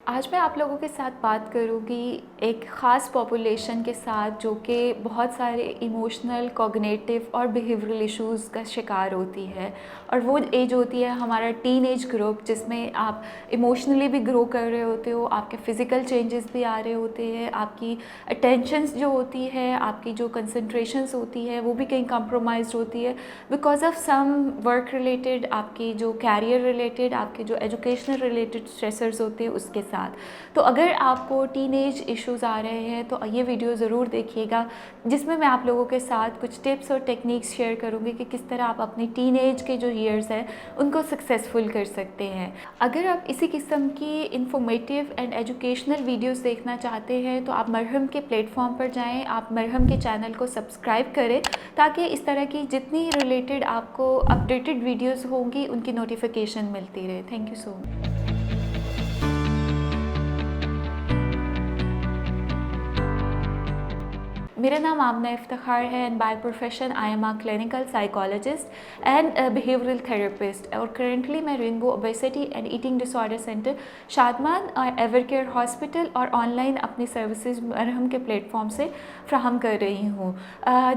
आज मैं आप लोगों के साथ बात करूँगी एक ख़ास पॉपुलेशन के साथ जो कि बहुत सारे इमोशनल, कॉग्निटिव और बिहेवियरल इश्यूज़ का शिकार होती है। और वो एज होती है हमारा टीनेज ग्रुप, जिसमें आप इमोशनली भी ग्रो कर रहे होते हो, आपके फ़िज़िकल चेंजेस भी आ रहे होते हैं, आपकी अटेंशन्स जो होती है, आपकी जो कंसंट्रेशंस होती है वो भी कहीं कॉम्प्रोमाइज़ होती है because of some work related, आपकी जो कैरियर रिलेटेड, आपके जो एजुकेशनल रिलेटेड स्ट्रेसर्स होते हैं उसके साथ। तो अगर आपको टीनेज इश्यूज़ आ रहे हैं तो ये वीडियो ज़रूर देखिएगा, जिसमें मैं आप लोगों के साथ कुछ टिप्स और टेक्निक्स शेयर करूँगी कि किस तरह आप अपनी टीनेज के जो ईयर्स हैं उनको सक्सेसफुल कर सकते हैं। अगर आप इसी किस्म की इंफॉर्मेटिव एंड एजुकेशनल वीडियोस देखना चाहते हैं तो आप मरहम के प्लेटफॉर्म पर जाएं, आप मरहम के चैनल को सब्सक्राइब करें ताकि इस तरह की जितनी रिलेटेड आपको अपडेटेड वीडियोस होंगी उनकी नोटिफिकेशन मिलती रहे। Thank you so much. मेरा नाम आमना इफ्तिखार है and by profession I am a clinical psychologist and behavioural therapist. और करेंटली मैं rainbow obesity and eating disorder centre Shadman और एवरकेयर हॉस्पिटल और ऑनलाइन अपनी सर्विसेज मरहम के प्लेटफॉर्म से फ्राहम कर रही हूँ।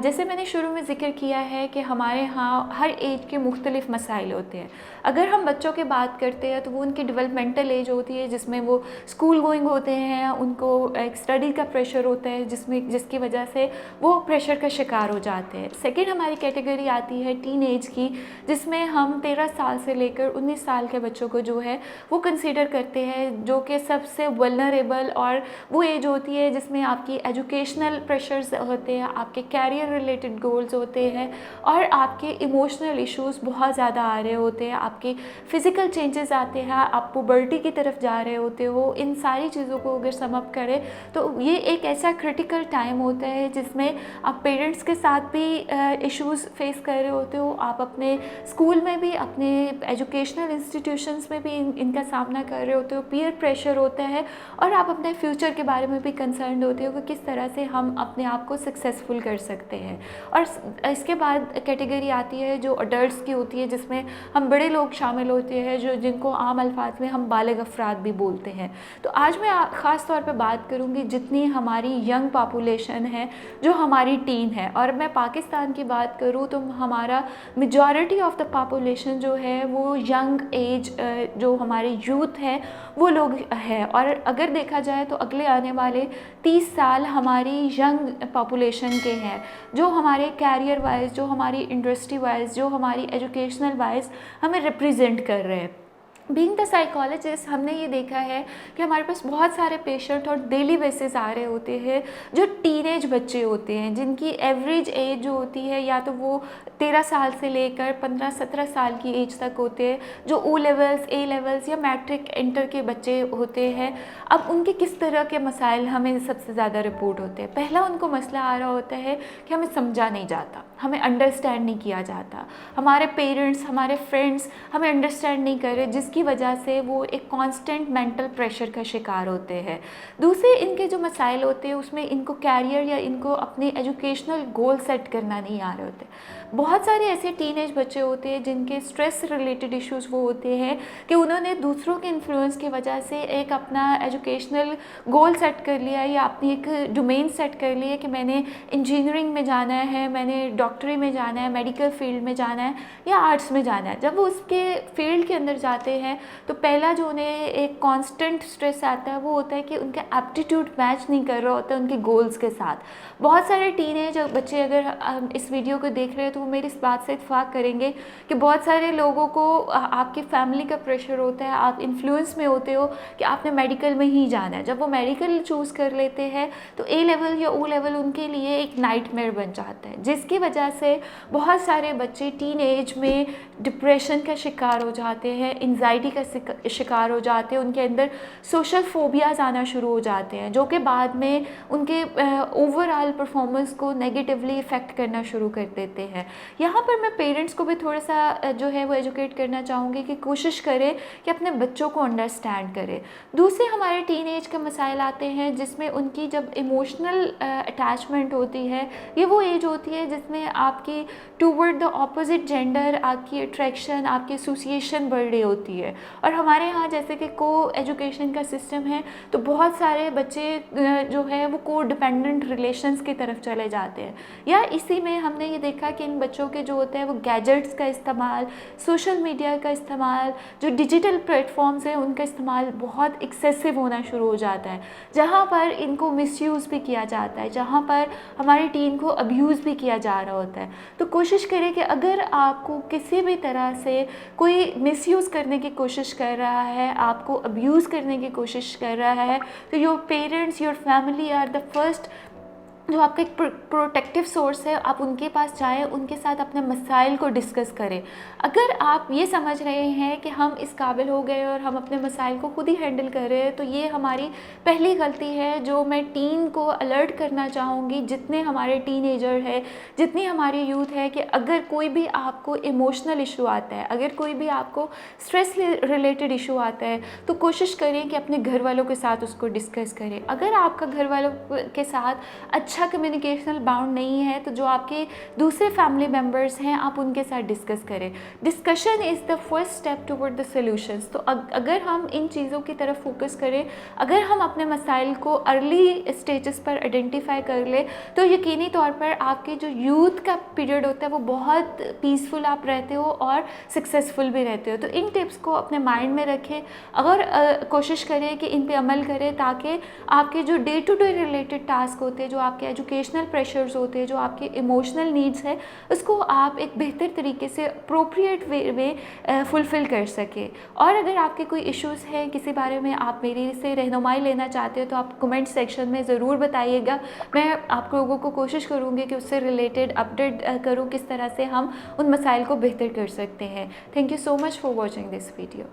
जैसे मैंने शुरू में ज़िक्र किया है कि हमारे यहाँ हर एज के मुख्तलिफ मसाइल होते हैं। अगर हम बच्चों की बात करते हैं तो वो उनकी डेवलपमेंटल एज होती है जिसमें वो स्कूल गोइंग होते हैं, उनको एक स्टडी का प्रेशर होता है जिसकी वजह से वो प्रेशर का शिकार हो जाते हैं। सेकेंड हमारी कैटेगरी आती है टीन एज की, जिसमें हम 13 साल से लेकर 19 साल के बच्चों को जो है वो कंसीडर करते हैं, जो कि सबसे वल्नरेबल और वो एज होती है जिसमें आपकी एजुकेशनल प्रेशर्स होते हैं, आपके कैरियर रिलेटेड गोल्स होते हैं और आपके इमोशनल इश्यूज़ बहुत ज़्यादा आ रहे होते हैं, आपके फ़िज़िकल चेंजेस आते हैं, आप पुबर्टी की तरफ जा रहे होते हो। इन सारी चीज़ों को अगर सम अप करें तो ये एक ऐसा क्रिटिकल टाइम होता है जिसमें आप पेरेंट्स के साथ भी इश्यूज़ फेस कर रहे होते हो, आप अपने स्कूल में भी, अपने एजुकेशनल इंस्टीट्यूशंस में भी इनका सामना कर रहे होते हो, पीयर प्रेशर होता है और आप अपने फ्यूचर के बारे में भी कंसर्न होते हो कि किस तरह से हम अपने आप को सक्सेसफुल कर सकते हैं। और इसके बाद कैटेगरी आती है जो अडल्ट्स की होती है, जिसमें हम बड़े लोग शामिल होते हैं जो जिनको आम अल्फाज में हम बालिग अफराद भी बोलते हैं। तो आज मैं ख़ास तौर पे बात करूँगी जितनी हमारी यंग पॉपुलेशन है, जो हमारी टीन है। और मैं पाकिस्तान की बात करूँ तो हमारा मेजॉरिटी ऑफ द पॉपुलेशन जो है वो यंग एज, जो हमारे यूथ है वो लोग हैं। और अगर देखा जाए तो अगले आने वाले 30 साल हमारी यंग पॉपुलेशन के हैं, जो हमारे कैरियर वाइज, जो हमारी इंडस्ट्री वाइज, जो हमारी एजुकेशनल वाइज हमें रिप्रेजेंट कर रहे हैं। बीइंग द साइकोलॉजिस्ट हमने ये देखा है कि हमारे पास बहुत सारे पेशेंट और डेली बेसिस आ रहे होते हैं जो टीनेज बच्चे होते हैं, जिनकी एवरेज एज जो होती है या तो वो 13 साल से लेकर 15-17 साल की एज तक होते हैं, जो ओ लेवल्स, ए लेवल्स या मैट्रिक इंटर के बच्चे होते हैं। अब उनके किस तरह के मसाइल हमें सबसे ज़्यादा रिपोर्ट होते हैं? पहला उनको मसला आ रहा होता है कि हमें समझा नहीं जाता, हमें अंडरस्टैंड नहीं किया जाता, हमारे पेरेंट्स, हमारे फ्रेंड्स हमें अंडरस्टैंड नहीं कर रहे, जिसकी वजह से वो एक कांस्टेंट मेंटल प्रेशर का शिकार होते हैं। दूसरे इनके जो मसाइल होते हैं उसमें इनको कैरियर या इनको अपने एजुकेशनल गोल सेट करना नहीं आ रहे होते। बहुत सारे ऐसे टीनेज बच्चे होते हैं जिनके स्ट्रेस रिलेटेड इश्यूज़ वो होते हैं कि उन्होंने दूसरों के इन्फ्लुएंस की वजह से एक अपना एजुकेशनल गोल सेट कर लिया या अपनी एक डोमेन सेट कर लिया कि मैंने इंजीनियरिंग में जाना है, मैंने डॉक्टरी में जाना है, मेडिकल फील्ड में जाना है या आर्ट्स में जाना है। जब वो उसके फील्ड के अंदर जाते हैं तो पहला जो उन्हें एक कांस्टेंट स्ट्रेस आता है वो होता है कि उनका एप्टीट्यूड मैच नहीं कर रहा होता उनके गोल्स के साथ। बहुत सारे टीनेज बच्चे अगर इस वीडियो को देख रहे हैं तो वो मेरी इस बात से इत्फाक करेंगे कि बहुत सारे लोगों को आपकी फैमिली का प्रेशर होता है, आप इन्फ्लुएंस में होते हो कि आपने मेडिकल में ही जाना है। जब वो मेडिकल चूज़ कर लेते हैं तो ए लेवल या ओ लेवल उनके लिए एक नाइटमेयर बन जाता है, जिसकी वजह से बहुत सारे बच्चे टीन एज में डिप्रेशन का शिकार हो जाते हैं, एंजाइटी का शिकार हो जाते हैं, उनके अंदर सोशल फोबियाज़ आना शुरू हो जाते हैं, जो कि बाद में उनके ओवरऑल परफॉर्मेंस को नेगेटिवली इफ़ेक्ट करना शुरू कर देते हैं। यहाँ पर मैं पेरेंट्स को भी थोड़ा सा जो है वो एजुकेट करना चाहूँगी कि कोशिश करें कि अपने बच्चों को अंडरस्टैंड करें। दूसरे हमारे टीनेज के मसाइल आते हैं जिसमें उनकी जब इमोशनल अटैचमेंट होती है, ये वो एज होती है जिसमें आपकी टूवर्ड द ऑपोजिट जेंडर आपकी अट्रैक्शन, आपकी एसोसिएशन बढ़ रही होती है। और हमारे यहाँ जैसे कि को एजुकेशन का सिस्टम है तो बहुत सारे बच्चे जो है वो को डिपेंडेंट रिलेशंस की तरफ चले जाते हैं, या इसी में हमने ये देखा कि इन बच्चों के जो होते हैं वो गैजेट्स का इस्तेमाल, सोशल मीडिया का इस्तेमाल, जो डिजिटल प्लेटफॉर्म्स हैं उनका इस्तेमाल बहुत एक्सेसिव होना शुरू हो जाता है, जहाँ पर इनको मिसयूज़ भी किया जाता है, जहाँ पर हमारी टीन को अब्यूज़ भी किया जा रहा होता है। तो कोशिश करें कि अगर आपको किसी भी तरह से कोई मिसयूज़ करने की कोशिश कर रहा है, आपको अब्यूज़ करने की कोशिश कर रहा है, तो your parents, your family are the first जो आपका एक प्रोटेक्टिव सोर्स है, आप उनके पास जाएँ, उनके साथ अपने मसाइल को डिस्कस करें। अगर आप ये समझ रहे हैं कि हम इस काबिल हो गए और हम अपने मसाइल को खुद ही हैंडल कर रहे हैं, तो ये हमारी पहली गलती है जो मैं टीन को अलर्ट करना चाहूँगी, जितने हमारे टीनेजर है, जितनी हमारी यूथ है, कि अगर कोई भी आपको इमोशनल इशू आता है, अगर कोई भी आपको स्ट्रेस रिलेटेड इशू आता है, तो कोशिश करें कि अपने घर वालों के साथ उसको डिस्कस करें। अगर आपका घर वालों के साथ अच्छा कम्युनिकेशनल बाउंड नहीं है, तो जो आपके दूसरे फैमिली मेम्बर्स हैं आप उनके साथ डिस्कस करें। Discussion is the first step toward the solutions. तो अगर हम इन चीज़ों की तरफ फोकस करें, अगर हम अपने मसाइल को अर्ली स्टेजेस पर आइडेंटिफाई कर ले, तो यकीनी तौर पर आपके जो यूथ का पीरियड होता है वो बहुत पीसफुल आप रहते हो और सक्सेसफुल भी रहते हो। तो इन टिप्स को अपने माइंड में रखें और कोशिश करें कि इन पे अमल करें, ताकि आपके जो day to day related task होते हैं, जो आपके एजुकेशनल प्रेशर्स होते हैं, जो आपके इमोशनल नीड्स है, उसको आप एक बेहतर तरीके से अप्रोप्रिएट वे में फुलफ़िल कर सके। और अगर आपके कोई इश्यूज़ हैं, किसी बारे में आप मेरी से रहनुमाई लेना चाहते हो, तो आप कमेंट सेक्शन में ज़रूर बताइएगा। मैं आप लोगों को कोशिश करूँगी कि उससे रिलेटेड अपडेट करूँ किस तरह से हम उन मसाइल को बेहतर कर सकते हैं। Thank you so much for watching this video.